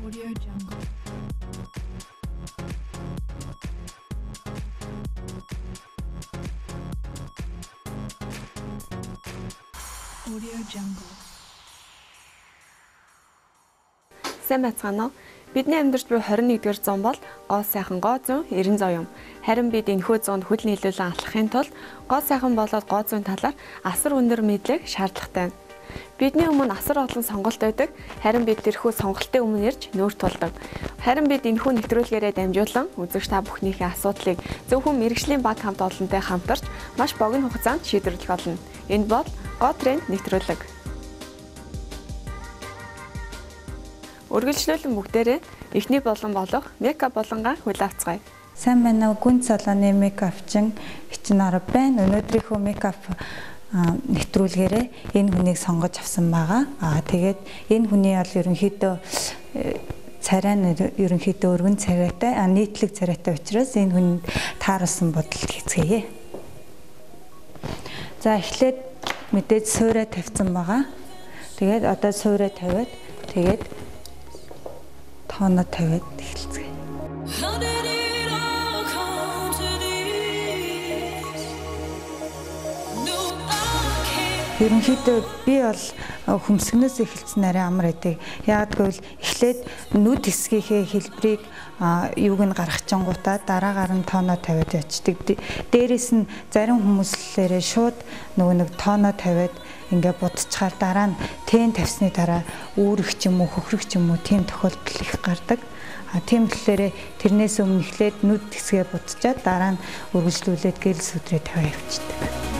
Audio Jungle. Audio Jungle. Сайн байцгаана уу? Бидний амьдарч буй 21-р зуун бол гоо сайхан гоо зүүн 90 зуун юм. Харин бид энэхүү зуунд хүл нийлүүлэн алхахын тулд гоо сайхан болоод гоо зүүн талаар асар өндөр мэдлэг шаардлагатай. Бидний өмнө асар олон сонголт байдаг. Харин бид тэрхүү сонголтын өмнө ирж нүүр тулдаг. Харин бид энэхүү нэвтрүүлгээрээ дамжуулан үзэгч та бүхнийхээ асуудлыг зөвхөн мэрэгжлийн баг хамт олонтой хамтарч маш богино хугацаанд шийдвэрлэх болно. Энэ бол гоо тренд нэвтрүүлэг. Үргэлжлүүлэн бүгдээрээ эхний болон болох мейкап болонгаа хүлээн авцгаая. Сайн байна уу? Гүн цолооны мейкапчин Хичин арга байна. Өнөөдрийнхөө мейкап нэвтрүүлгээрээ энэ хүнийг сонгож авсан байгаа. Тэгээд энэ хүний бол ерөнхийдөө царай нь ерөнхийдөө өргөн царайтай, нийтлэг царайтай учраас энэ хүнд тааруулсан бодол хийцгээе. За эхлээд мэдээж суурай тавьсан байгаа. Тэгээд одоо суурай тавиад тэгээд тооноо тавиад эхэлцгээе. Ерөнхийдөө би бол хөмсгнөөс эхэлсэн арай амар байдаг. Яагад гэвэл эхлээд нүд хэсгийнхээ хэлбэрийг юуг нь гаргachингуудаа дараагаар нь тооноо тавиад ячдаг. Дээрээс нь зарим хүмүүслээрээ шууд нөгөө нэг тооноо тавиад ингээ будчихаар дараа нь тэн тавьсны дараа үүрэх ч юм уу хөхрөх ч юм уу тийм тохиолдол их гардаг. Тийм болохоор тэрнээс өмнө эхлээд нүд хэсгээ будчихад дараа нь үргэлжлүүлээд гэрэл сүдрээ тавиа явчихдаг.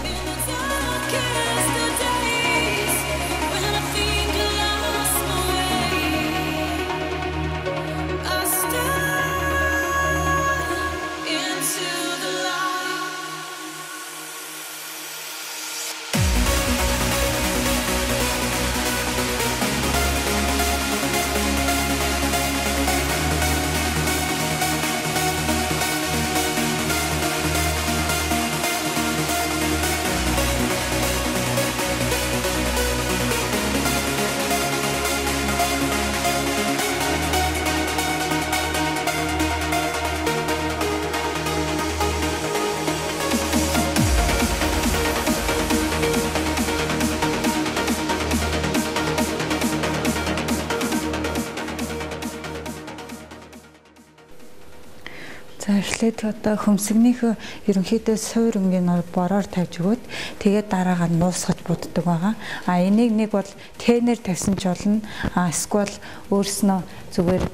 За эхлээд одоо хөмсгнийхөө ерөнхийдөө суур өнгийн бороор тавьж өгөөд тэгээд дараагаар нь нуусгаж буддаг байгаа. Энийг нэг бол тэнээр тавьсан ч болно. Эсвэл өөрснөө зүгээр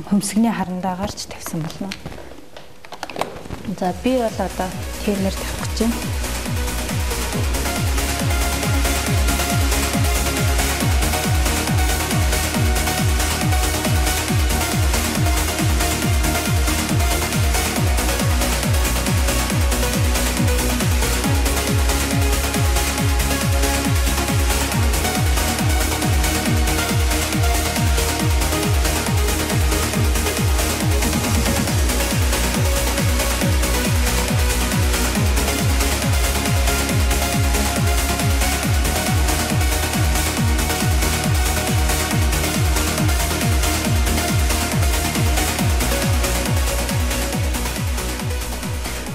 хөмсгний харандаа гарч тавьсан болно. За би бол одоо тэнээр тавих гэж байна.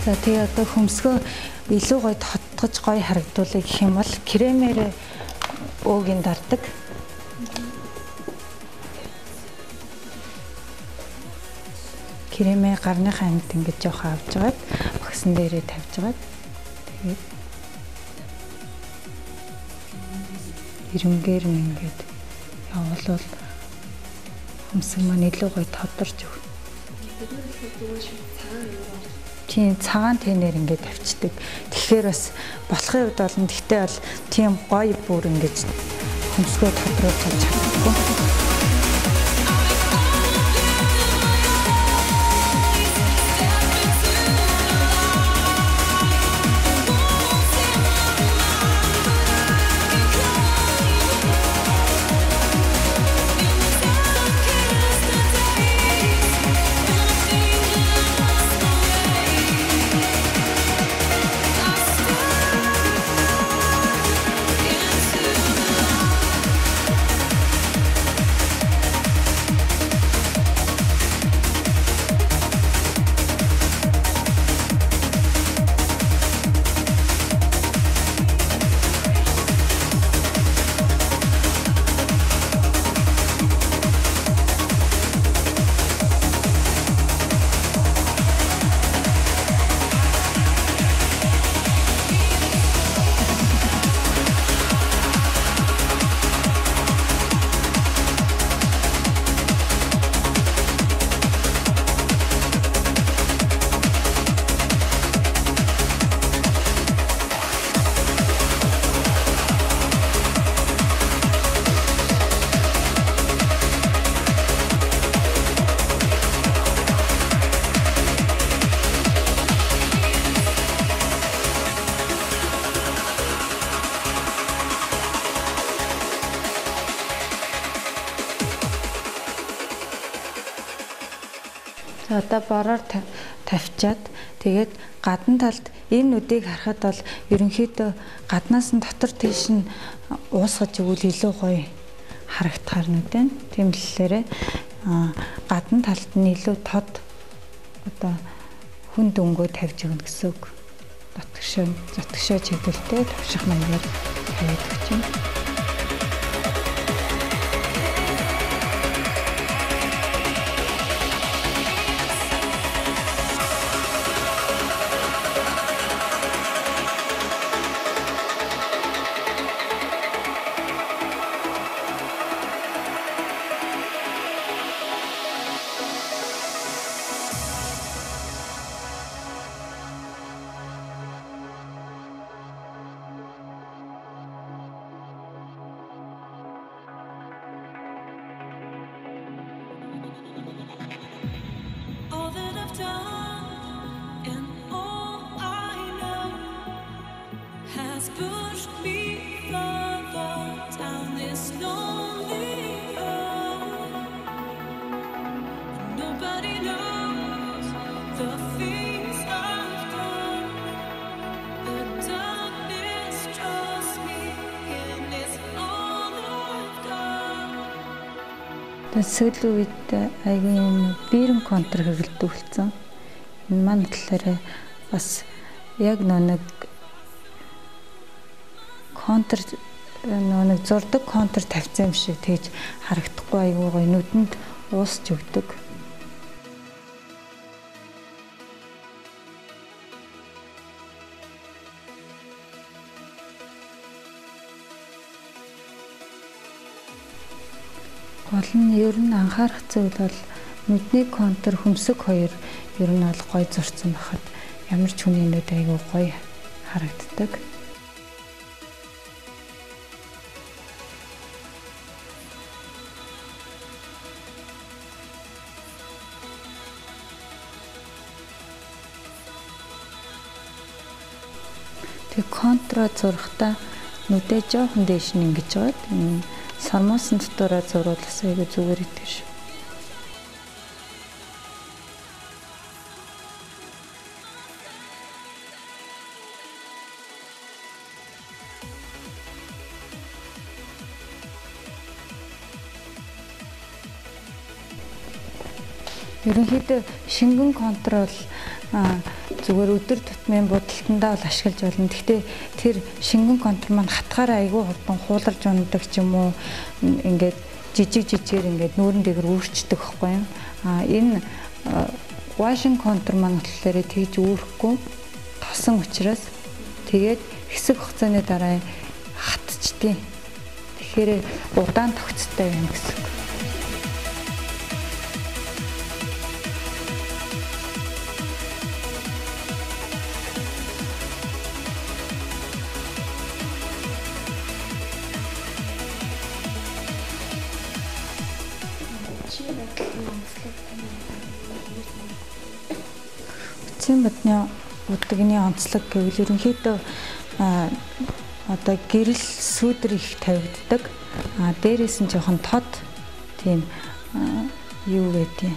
За тэгээ одоо хөмсгөө илүү гоё тотгож гоё харагдуулъя гэх юм бол кремээр өөгийн дардаг. Кремээ гарныхаа амьд ингэж жоох авч жагаад багсан дээрээ тавьж жагаад тэгээд ирэнгээр нь ингэж явуулвал хөмсг маань илүү гоё тодорч өгнө. Тийм цагаан тэнээр ингээд тавьчихдаг. Тэгэхээр бас болохын үед бол тэгтээ бол тийм гоё бүр ингээд хөмсгөө тодруулж чаддаггүй. Одоо бороор тавьчаад тэгээд гадна талд энэ нүдийг харахад бол ерөнхийдөө гаднаас нь дотор тийш нь уусгаж игүүл илүү гоё харагдахаар нүдэн. Тийм болохоор гадна талд нь илүү тод одоо хүн дөнгөө тавьж өгнө гэсэн үг. Зотгошоо чиглэлтэй тавших маягаар тавьдаг чинь. All that I've done and all I know has pushed me further down this lonely road. Nobody knows the things I've done. The darkness draws me in. It's all I've done. Сүүлийн үед айгүй юм биерэн контр хэрэгэлдэг болсон. Энэ маань талаараа бас яг нэг контр нэг зурдаг контр тавьсан юм шиг тэгж харагдахгүй айгүй гоё нүдэнд уусч өгдөг. Гол нь ер нь анхаарах зүйл бол нүдний контур хөмсөг хоёр ер нь бол гоё зурцсан байхад ямар ч хүний нүд айгүй гоё харагддаг. Тэг контра зурхтаа нүдээ жоохон дээш нь ингэж байгаад сармуусан дотоороо зурулсан айгүй зүгээр идэг шүү. Ерөнхийдөө шингэн контрол зүгээр өдөр тутмын будалтандаа бол ашиглаж болно. Гэхдээ тэр шингэн контур маань хатгаараа айгүй хурдан хууларж ундаг ч юм уу ингээд жижигээр ингээд нүүрэн дээгэр үүрчдэг байхгүй юм. Энэ washing контур маань болохоор тэгж үүрэхгүй тосон учраас тэгээд хэсэг хугацааны дараа хатчдیں۔ Тэгэхээр удаан тогтцтой байна гэсэн үг. Үтсийн бодны удагны онцлог гэвэл ерөнхийдөө одоо гэрэл сүүдэр их тавигддаг. Дээрээс нь жоохон тод тийм юу гэдэг.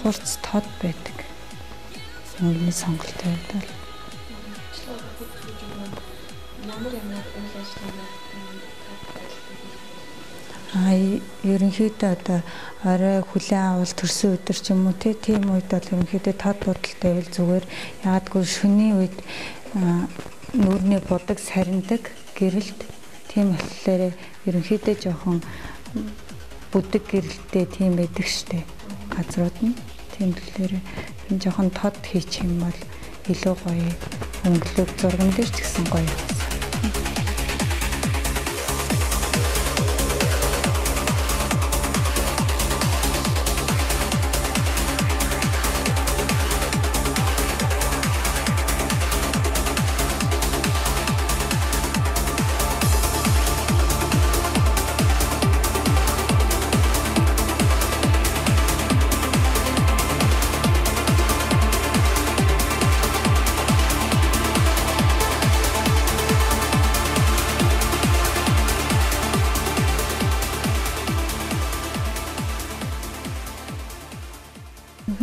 Хурц тод байдаг. Сонгоны сонголт байдаг. Ерөнхийдөө одоо орой хүлээн авал төрсөн өдөр ч юм уу тийм үед бол ерөнхийдөө тод будалтай байл зүгээр. Ягдгүй шөнийн үед нүүрний будаг сарндаг гэрэлт тийм болохоор ерөнхийдөө жоохон бүдэг гэрэлттэй тийм байдаг штэ газрууд нь. Тийм болохоор энэ жоохон тод хийчих юм бол илүү гоё өнгөлөг зурган дээр ч гэсэн гоё.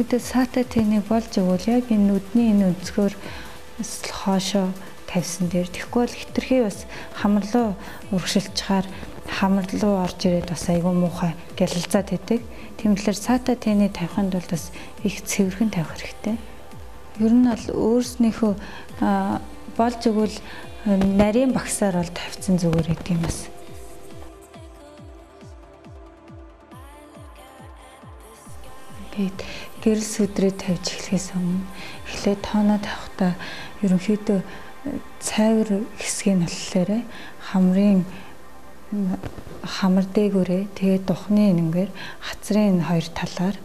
ерөнхийдөө саата тэнийг болж өгвөл яг энэ нүдний энэ өнцгөр хоошоо тавьсан дээр тэгэхгүй бол хитрхи бас хамар руу урагшилчаар хамар руу орж ирээд бас айгүй муухай гялалзаад байдаг. Тийм болохоор саата тэний тавиханд бол бас их цэвэрхэн тавих хэрэгтэй. Ер нь бол өөрснийхөө болж өгвөл нарийн багсаар бол тавьсан зүгээр гэдэг юм бас. Ингээд гэрэл сүдрээ тавьж эхлэхээс өмнө эхлээд тооноо тавихдаа ерөнхийдөө цайвар хэсгийг болохоор хамар дээгүүрээ тэгээд духны энэнгээр хацрын хоёр талаар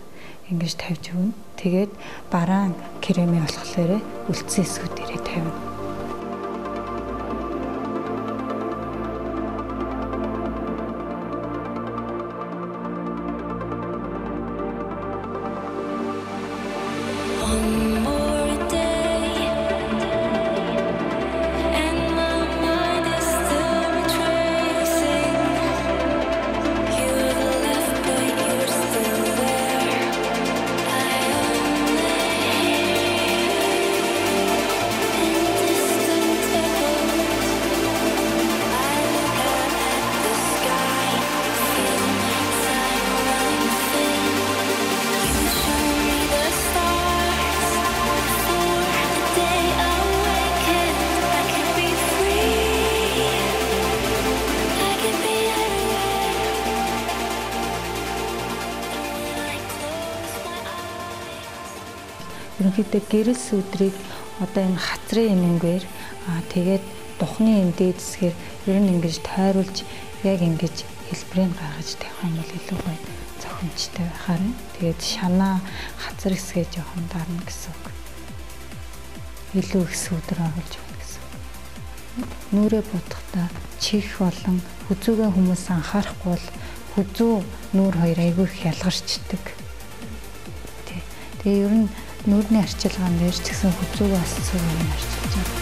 ингэж тавьж өгнө. Тэгээд бараан кремээ болохоор үлдсэн хэсгүүдээрээ тавина. Ерөнхийдөө гэрэл сүдрийг одоо энэ хацрын энэнгээр тэгээд духны энэ дээдсгээр ер нь ингэж тойруулж яг ингэж хэлбэрийг гаргаж тавих юм бол илүү гоё зохимжтой байхаар нь. Тэгээд шанаа хацар хэсгээ жоохон дарна гэсэн үг. Илүү их сүдэр оруулж өгнө гэсэн үг. Нүрээ будахтаа чих болон хүзүүгээ хүмүүс анхаарахгүй бол хүзүү нүур хоёр айгүй их ялгарчдаг. Тэгээ ер нь нүрийн арчилгаан дээр ч гэсэн хүзүүгээ бас зөвхөн арчилж байгаа.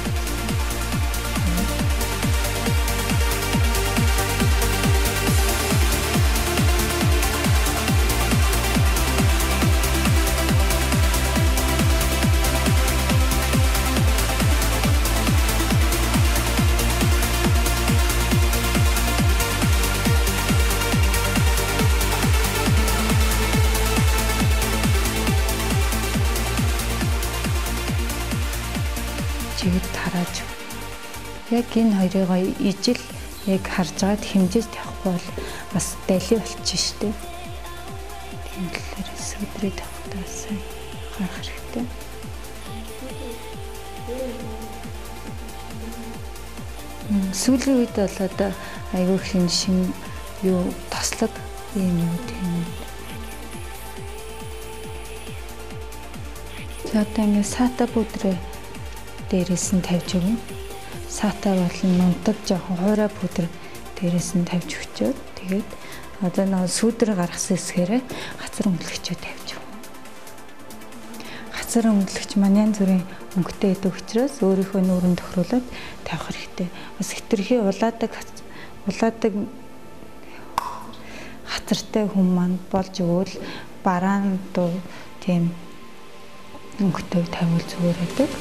Чигэд тарааж яг энэ хоёрыг ижил яг харж байгаад хэмжиж тавихгүй бол бас дали болчих штеп. Тийм болохоор сүдрээ тавихдаа сайн харах хэрэгтэй. Сүүлийн үед бол одоо айгүй шин юу тослог юм юу тийм. За одоо ингэ саата пудрээ дээрээс нь тавьж өгнө. Саата болон нунтаг жоохон хуурай пудр дээрээс нь тавьж өгчөөд тэгээд одоо нэг сүдэр гаргасан хэсгээрээ хацар өмдлөгчөө тавьж өгнө. Хацар өмдлөгч маань янз бүрийн өнгөтэй байдаг учраас өөрийнхөө нүүрэн тохируулаад тавих хэрэгтэй. Бас хитрхи улаадаг хацартай хүн маань болж өгвөл бараан дуу тийм өнгөтэй тавиул зүгээр байдаг.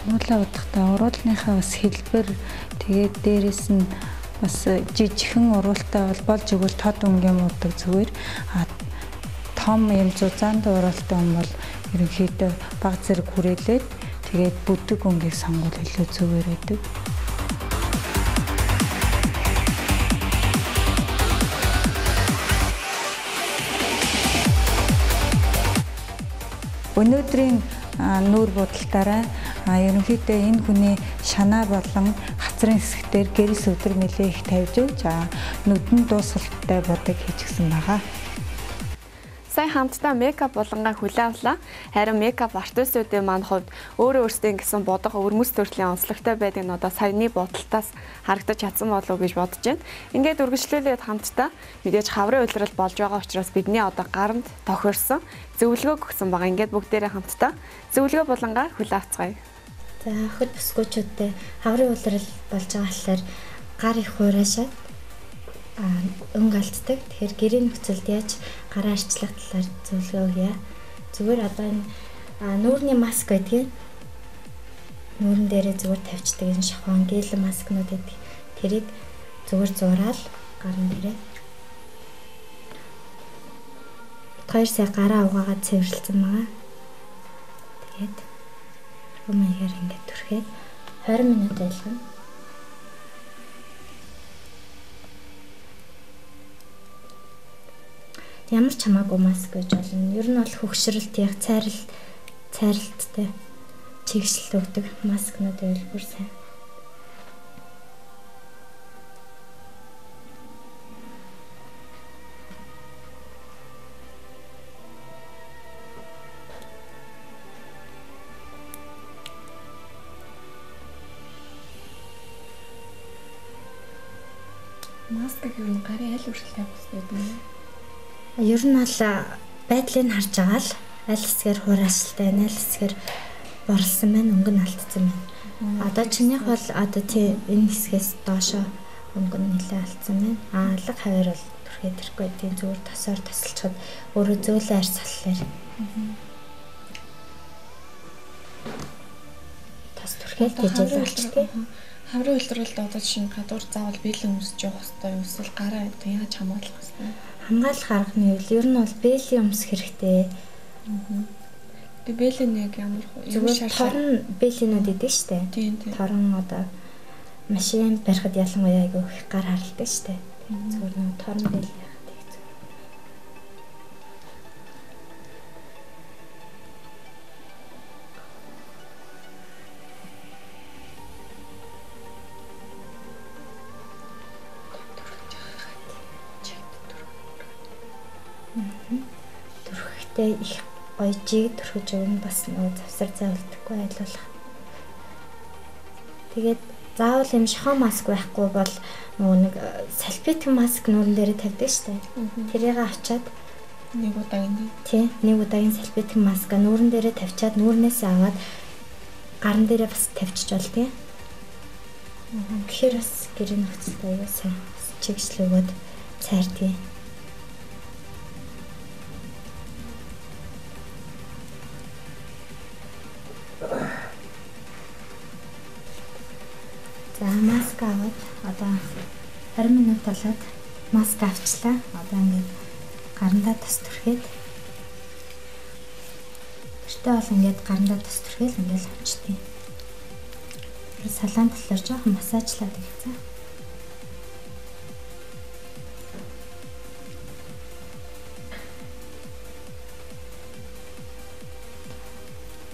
Урлаа удахтаа уруулныхаа бас хэлбэр тэгээд дээрэс нь бас жижигхэн уруултай болж өгвөл тод өнгийн муудаг зүгээр. Том юм зузаанд уруултай юм бол ерөнхийдөө баг зэрэг хүрээлээд тэгээд бүдэг өнгийг сонгол илүү зүгээр байдаг. Өнөөдрийн нүүр будалтаараа ерөнхийдөө энэ хүний шанаа болон хацрын хэсгээр гэрэл сүдэр нэлээ их тавьж өгч нүдэн дуусалттай бодог хийчихсэн байгаа. Сая хамтдаа мейкап булангаа хүлээн авлаа. Харин мейкап артистуудын маань хувьд өөрөө өөрсдөө гэсэн бодох өрмөс төрлийн онцлогтой байдаг нь одоо саяны бодолтоос харагдаж чадсан болов уу гэж бодож байна. Ингээд үргэлжлүүлээд хамтдаа мэдээж хаврын улирал болж байгаа учраас бидний одоо гаранд тохирсон зөвлөгөө өгсөн байгаа. Ингээд бүгдээрээ хамтдаа зөвлөгөө булангаа хүлээн авцгаая. За хөл бүсгүүчүүдтэй хаврын улирал болж байгаа болохоор гар их хуурашаад өнгө алддаг. Тэгэхээр гэрийн нөхцөлд яаж гараа арчлах талаар зөвлөгөө өгье. Зүгээр одоо энэ нүүрний маск байдгийг нүүрэн дээрээ зүгээр тавьчихдаг энэ шохон гел маскнууд байдаг. Тэрийг зүгээр зураал гарын дээрээ 2 сая гараа угаагаад цэвэрлсэн байгаа. Тэгээд маягаар ингээд түрхээд 20 минут байлгана. Ямар ч хамаагүй маск гэж болно. Ер нь бол хөгшрөлт яг цайралттай чигшил өгдөг маскнууд байвал бүр сайн. Маскыг юу н гарын аль өршөлтэй авах хэрэгтэй юм бэ? Ер нь бол байдлыг харж байгаа л аль хэсгээр хураашилтай, аль хэсгээр борлсон байна, өнгө нь алдсан байна. Одоо чинийх бол одоо тий энэ хэсгээс доошоо өнгө нь нэлээ алдсан байна. Алга хавар бол түрхээд ирэхгүй тийм зүгээр тосоор тасалчихад өөрөө зөөлөн арьс саллаар. Тас түрхээд тэжээл болчихтой. Хаврын улиралд одоо жишээ нь гадуур заавал биелэн өмсөж явах хэрэгтэй юм эсвэл гараа яаж хамгаалах хэрэгтэй? Хамгаалах арганы үйл ер нь бол бэлийн өмсөх хэрэгтэй. Тэгээ бэлэн яг ямар зүгээр торн бэлэнүүд идэв штэ. Тийм. Торн одоо машин барихад ялангуяа айгүй их гар харалдаг штэ. Зүгээр нэг торн бэл яхад их зүгээр. Төрхтэй их гоё жиг төрхөж өгнө бас нөгөө завсар завлдаггүй айлуулах. Тэгээд заавал юм шохон маск байхгүй бол нөгөө нэг салфетик маск нүүрэн дээр тавьдаг штэ. Тэрийг авчаад нэг удаагийн тий нэг удаагийн салфетик маска нүүрэн дээр тавьчаад нүүрнээс аваад гарын дээрээ бас тавьчих жол тий. Тэгэхээр бас гэрийн нөхцөлтэй аюу сайн чигшил өгөөд цайрдгийг. За маск аваад одоо 20 минут болоод маск авчлаа. Одоо ингээд гарандаа тас түрхээд тэртээ бол ингээд гарандаа тас түрхээл ингээд авчдیں۔ Салаан талаар жоохон массажлаад хэлцээ.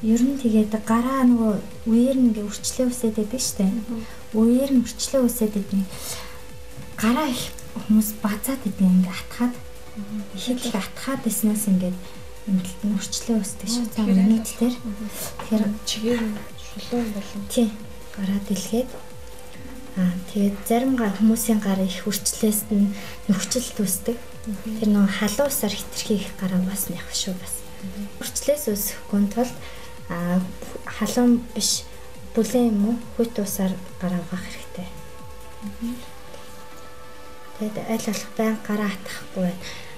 Ер нь тэгээд гараа нөгөө үеэр ингээ өрчлөө үсээд байдаг штэ. Үеэр нь өрчлөө үсээд байдаг. Гараа их хүмүүс базаад байдаг ингээ атхаад их атхаад иснээс ингээ эмгэлт нь өрчлөө үсдэг шүү. За минутлэр. Тэгэхээр чигээр шулуун болон тий гараа дэлгээд тэгээд зарим хүмүүсийн гар их өрчлөөс нь нөхцөлт үсдэг. Тэр нөгөө халуусаар хитрхи их гараа бас нэх шүү бас. Өрчлөөс үсэхгүй тул халуун биш бүлээн юм уу хүйт усаар гараа угаах хэрэгтэй. Тэгээд аль болох байн гараа атахгүй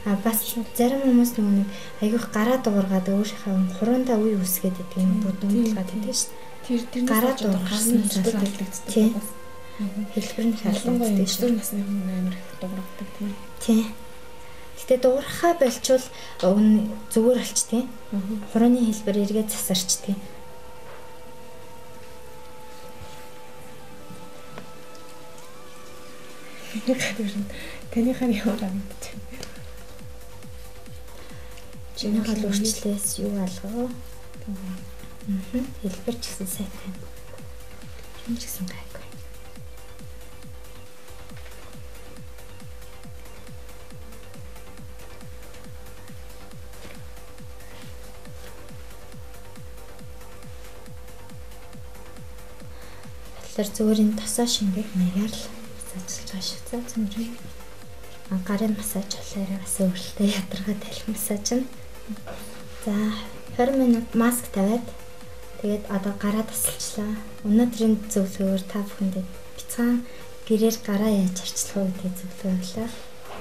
байна. Бас зарим хүмүүс нэг айгүйх гараа дуургаад өөрийнхөө хуруундаа үе үсгээд идэг юм бүдүүнлгаад идэг шүү дээ. Тэр гараа дуургасан залгагддаг. Хэлбэр нь халуунтай шүү. Өсвөр насны хүмүүс амар их дуургадаг тийм. Тий. Гэтэ дуурхаа болчвол зүгээр болчтой. Хурууны хэлбэр эргээд засарчтой. Танийхаар ямар амтч. Чиний хал өөрчлөлөөс юу алгаа? Хэлбэр ч гэсэн сайтай. Юм ч гэсэн гайгүй. болохоор зүгээр энэ тосоо шингэх маягаар л массажлж байгаа шүү. За зүмрээ. Гарын массаж болохоор бас өөрөлтөө ядаргаа талх массаж нь. За 20 минут маск тавиад тэгээд одоо гараа тасалчлаа. Өнөөдрийн зөвлөгөөр та бүхэндээ бяцхан гэрээр гараа яаж арчлах вэ гэдэг зөвлөгөө өглөө.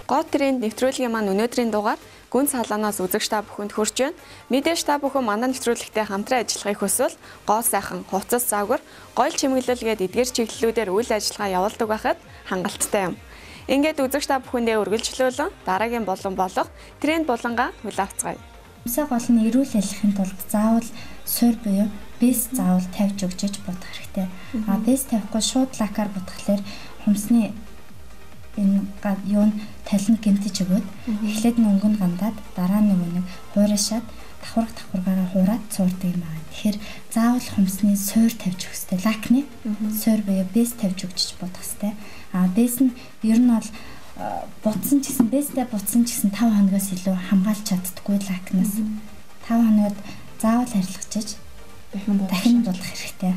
Гоо тренд нэвтрүүлгийн маань өнөөдрийн дугаар гүн салаанаас үзэгч та бүхэнд хүрч байна. Мэдээж та бүхэн манай нэвтрүүлэгтэй хамтран ажиллахыг хүсвэл гоо сайхан, хувцас заагвар, гоёл чимэглэл гээд эдгээр чиглэлүүдээр үйл ажиллагаа явуулдаг байхад хангалттай юм. Ингээд үзэгч та бүхэндээ үргэлжлүүлэн дараагийн болон болох тренд булангаа хүлээвцгаая. Хүмсээ гол нь эрүүл ялахын тулд заавал суур буюу бэс заавал тавьж өгчөж бодох хэрэгтэй. Бэс тавихгүй шууд лакаар бодохлоор хүмсний энэ юу нь талин гэмтэж өгөөд эхлээд өнгө нь гандаад дараа нэг хуурашаад давхаргаараа хуураад цуурдаг юм аа. Тэгэхээр заавал хүмсний суур тавьж өгөх хэрэгтэй. Лакны суур буюу бэс тавьж өгчөж бодох хэрэгтэй. Бэс нь ер нь бол бутсан ч гэсэн бэстэй бутсан ч гэсэн 5 хоногоос илүү хамгаалж чаддаггүй лакнаас 5 хоногод заавал арилгачиж дахин бодох хэрэгтэй.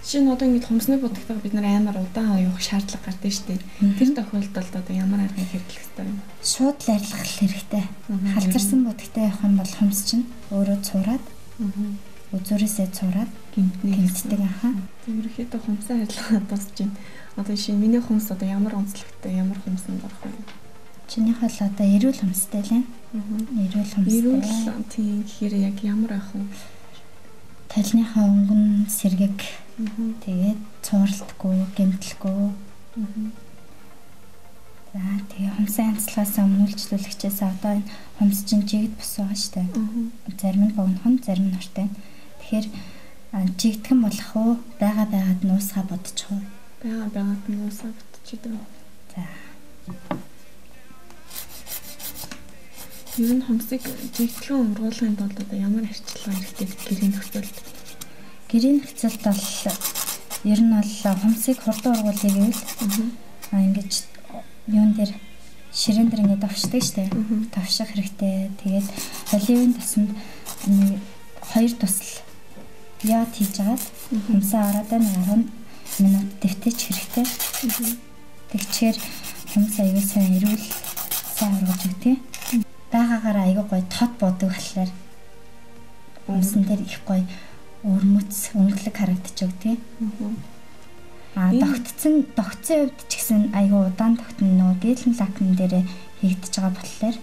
Жишээ нь одоо ингэж хүмсний будагтайгаа бид нар амар удаан явах шаардлага гардаг шүү дээ. Тэр тохиолдолд одоо ямар аргыг хэрэглэх ёстой вэ? Шууд л арилгах хэрэгтэй. Халзарсан будагтай явах нь бол хүмс чинь өөрөө цуураад үзүүрээсээ цуураад гэмтдэг. Ерөнхийдөө хүмсээ арилгахад дуусч байна. Одоо жишээ нь миний хүмс одоо ямар онцлогтой, ямар хүмсэнд орох вэ? Чинийх бол одоо эрүүл хүмстэй л юм. Эрүүл хүмстэй. Эрүүл тийм гэхээр яг ямар ах вэ? Талныхаа өнгөн сэргэг тэгээд цуурлдаггүй, гэмтэлгүй. За тэгээ хүмсээ анцлагаас өмнүүлжлүүлэгчээс одоо энэ хүмс чинь жигд бус байгаа шүү дээ. Зарим нь богинохон, зарим нь хортой. Тэгэхээр жигдхэн болох уу? Байгаад нуусгаа бодчих уу? Байгаад нуусгаа бодчих уу? За. Ер нь хүмсийг жигдлэн ургуулгын тулд одоо ямар арчилгаа хэрэгтэй гэрийн нөхцөлд? Гэрийн нөхцөлд бол ер нь бол хүмсийг хурдан ургуулъя гэвэл ингэж юун дээр ширээн дээр ингэ давшдаг штэ. Давших хэрэгтэй. Тэгээд оливын тасанд 2 тусал яа хийж агаад хүмсээ ороод 10 минут дэвтэж хэрэгтэй. Тэгчээр хүмс аягүй сайн эрүүл сайн ургаж өгдөг. Байгаагаар аягүй гоё тод бодог болохоор хүмсэн дээр их гоё өрмөц өнгөлөг харагдаж өгдөг. Тогтцсон хувьд ч гэсэн аягүй удаан тогтно нөгөө гэлэн лакн дээр хийгдэж байгаа болохоор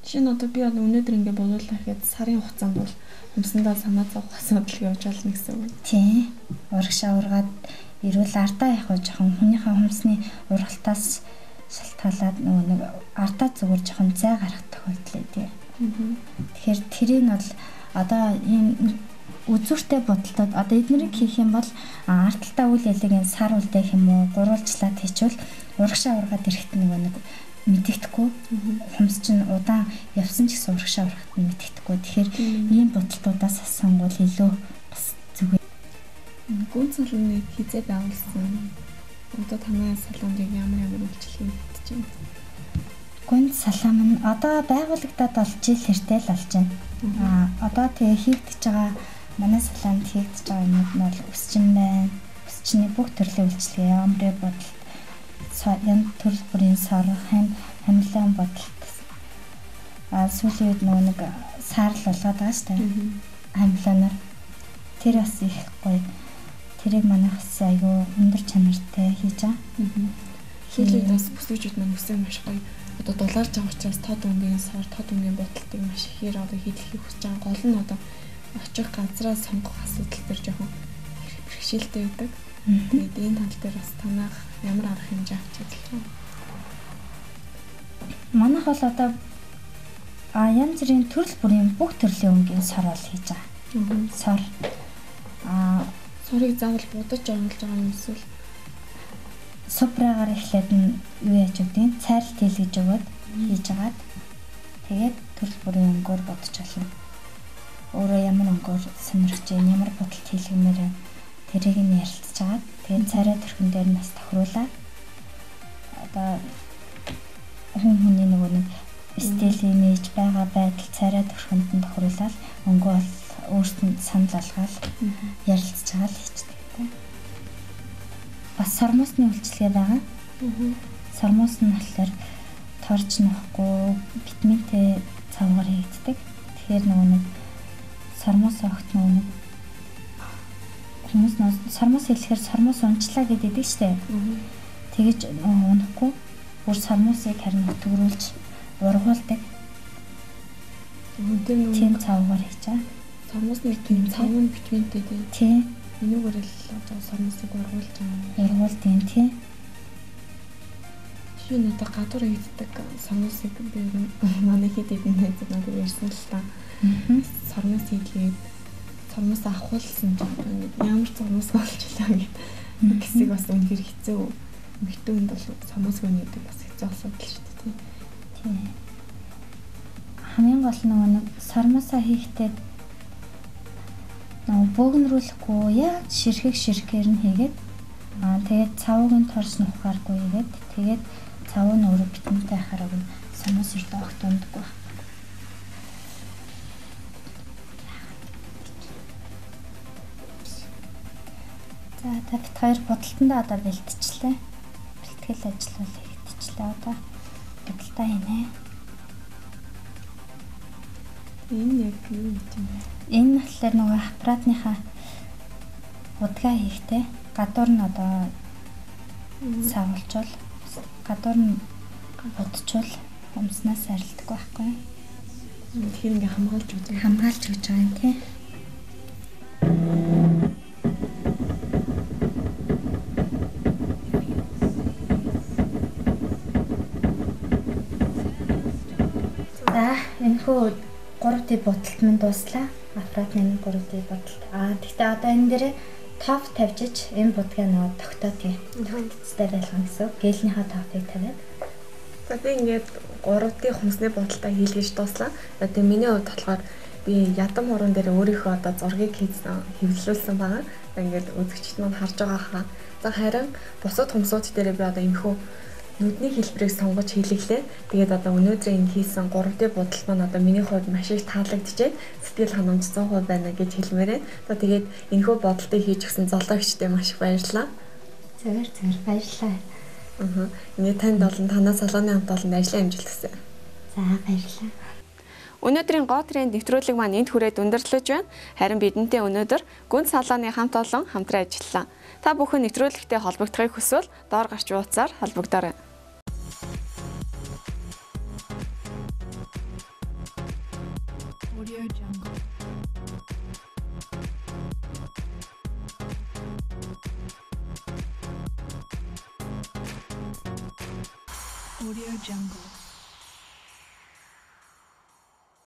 жишээ нь одоо би өнөөдөр ингэ болуулаа гэхэд сарын хугацаанд бол хүмсэндээ санаа зовох асуудал явж болно гэсэн үг. Тийм. Урагшаа ургаад эрүүл ардаа явах жоохон хүнийхээ хүмсний ургалтаас шалтгаалаад нэг ардаа зүгээр жоохон зай гарах тохиолдол өгдөө. Тэгэхээр тэрийг бол одоо ийм үзүүртэй бодолтод одоо эднэрийг хийх юм бол ардталтаа үйл ялыг сар үлдээх юм уу гурвалжлаад хийчихвэл урагшаа ургаад ирэхэд нэг мэдэгдэхгүй хүмс чинь удаан явсан ч гэсэн урагшаа урахад нь мэдэгдэхгүй. Тэгэхээр ийм бодолтуудаас сонгуул илүү бас зүгээр. Гүн салууны хизээ байгуулсан. Одоо танай салуунд ямар үйлчлэл хийж байна? Гүн салаам нь одоо байгуулагдаад болж жил хэртэй л болж байна. Одоо тэгээ хийгдэж байгаа манай салаанд хийгдэж байгаа юмуд нь бол өсчин байна. Өсчний бүх төрлийн үйлчлэгээ амрын бодолт янз төрөл бүрийн сар хамлан бодолт сүүлийн үед нэг саарл болгоод байгаа шүү дээ. Хамланаар тэр бас их гоё. Тэрийг манай бас айгүй өндөр чанартай хийж байгаа. Хийлээд бас бүсгүйчүүд маань үсээ маш гоё. Одоо дулаарж байгаа учраас тод өнгийн сар, тод өнгийн бодолтыг маш ихээр одоо хийлэхийг хүсэж байгаа. Гол нь одоо очих газраа сонгох асуудал төр жоохон бэрхшээлтэй байдаг. Тэгээд энэ тал дээр бас танах ямар арга хэмжээ авч ажиллаж байна? Манайх бол одоо янз бүрийн төрөл бүрийн бүх төрлийн өнгийн сар бол хийж байгаа. Сар сорыг заавал будаж оруулж байгаа юм эсвэл супрагаар эхлээд нь юу яаж өгдөг? Цайралт хийлгэж өгөөд хийж агаад тэгээд төрөл бүрийн өнгөөр бодож олно. Өөрөө ямар өнгөөр сонирхож байна, ямар бодолт хийлгэмээр тэрийг нь ярилцж агаад тэгээд царай төрхөн дээр нас тохируулаад одоо хүний нэг стил имиж байгаа байдал царай төрхөнд нь тохируулаад өнгөө өөртөө санал алгаал ярилцж байгаа л хийчихдэг те. Бас сормосны үйлчлэгээ байгаа. Сормос нь болохоор торч нөхгүй витаминтэй цавгаар хийгддэг. Тэгэхээр нөгөө нэг сормос огт нөгөө нэг хүмүүс сормос хэлэхээр сормос унчлаа гэдэг штеп. Тэгэж унахгүй бүр сормосыг харин төгрүүлж ургуулдаг. Тийм цавгаар хийж байгаа. Сормосны тийм цав нь витаминтэй тий. Энэгээр л одоо сормосыг ургуулж байгаа. Ургуулдаг тий. Шинэ одоо гадуур хийдэг сормосыг би манай хэд хэдэн найзууд надад ярьсан л та. Сормос хийлгээд сормос авахулсан чинь ямар сормос болчихлаа гэсийг бас үнэхээр хэцүү. Мэгтүүнд бол сормос гүнийдэг бас хэцүү асуудал шүү дээ тий. Хамгийн гол нэг сормосоо хийхдээ бөөгнөрүүлэхгүй яаж ширхгээр нь хийгээд тэгээд цавуугийн торс нухааргүй хийгээд тэгээд цавуу нь өөрөө витаминтай хараг нь сормос өртөө огт ундаггүй. За тэгээд хоёр бодолтондоо одоо бэлтчихлээ. Бэлтгэл ажил бол хийгдчихлээ одоо. Бодолтоо хийнэ. Энэ яг юу юм бэ? Энэ болохоор нөгөө аппаратныхаа удгаа хийхтэй гадуур нь одоо савуулчвал гадуур нь бодчвал өмснөөс арилдаггүй байхгүй. Тэгэхээр ингээ хамгаалж өгч байгаа юм тий. За энэ хөө 3D бодолт минь дуслаа. Аппаратны 3D бодолт. Гэхдээ одоо энэ дээрээ топ тавьжиж энэ будгаа нөгөө тогтоодгийг тогтцтой байлгана гэсэн. Гээлнийхаа топыг тавиад. За би ингээд 3D хүнсний бодолтоо хийлгэж дуслаа. Тэгээ миний хувьд болохоор би ядам хуран дээр өөрийнхөө одоо зургийг хэвлүүлсэн байгаа. Ингээд үзэгчд маань харж байгаа хаа. За харин бусад хүнсүүд дээр би одоо энэхүү нүдний хэлбэрийг сонгож хийлгэлээ. Тэгээд одоо өнөөдөр энэ хийсэн 3D бодолт маань одоо миний хувьд маш их таалагдчихэ. Сэтгэл ханамж 100% байна гэж хэлмээрээ. Одоо тэгээд энэхүү бодолтыг хийж өгсөн зоологчдод маш их баярлалаа. Зүгээр баярлалаа. Ингээ танд болон танаа салгааны хамт олон ажлын амжилт хүсье. За баярлалаа. Өнөөдрийн гоо тренд нэвтрүүлэг маань энд хүрээд өндөрлөж байна. Харин бидэнтэй өнөөдөр гүн салгааны хамт олон хамтран ажиллалаа. Та бүхэн нэвтрүүлэгтэй холбогдохыг хүсвэл доор гарч буй утсаар холбогдоорой. Audio Jungle. Audio Jungle.